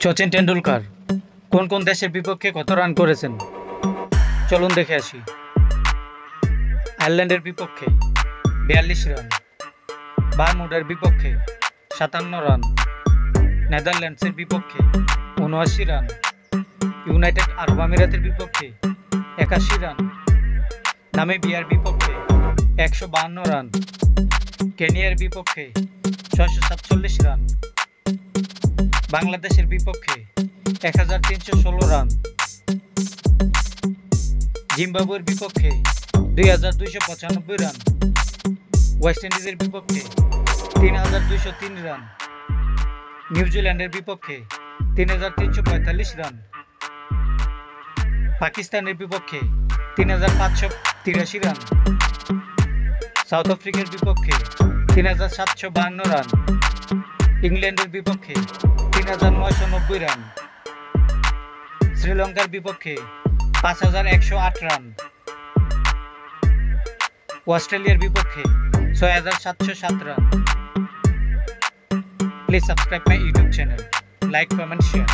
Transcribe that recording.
সচিন টেন্ডুলকার কোন কোন দেশের বিপক্ষে কত রান করেছেন চলুন দেখে আসি। আয়ারল্যান্ডের বিপক্ষে ৪২ রান, বারমুডার বিপক্ষে ৫৭ রান, নেদারল্যান্ডসের বিপক্ষে ৭৯ রান, ইউনাইটেড আরব আমিরাতের বিপক্ষে ৮১ রান, নামিবিয়ার বিপক্ষে ১৫২ রান, কেনিয়ার বিপক্ষে ৬৪৭ রান, বাংলাদেশের বিপক্ষে ১৩১৬ রান, জিম্বাবুয়ের বিপক্ষে ২২৯৫ রান, ওয়েস্ট ইন্ডিজের বিপক্ষে ৩২০৩ রান, নিউজিল্যান্ডের বিপক্ষে ৩৩৪৫ রান, পাকিস্তানের বিপক্ষে ৩৫৮৩ রান, সাউথ আফ্রিকার বিপক্ষে ৩৭৫২ রান, ইংল্যান্ডের বিপক্ষে ৩৯৯০ রান, শ্রীলঙ্কার বিপক্ষে ৫১০৮ রান, অস্ট্রেলিয়ার বিপক্ষে ৬৭০৭ run. Please subscribe my YouTube channel, like, comment, share.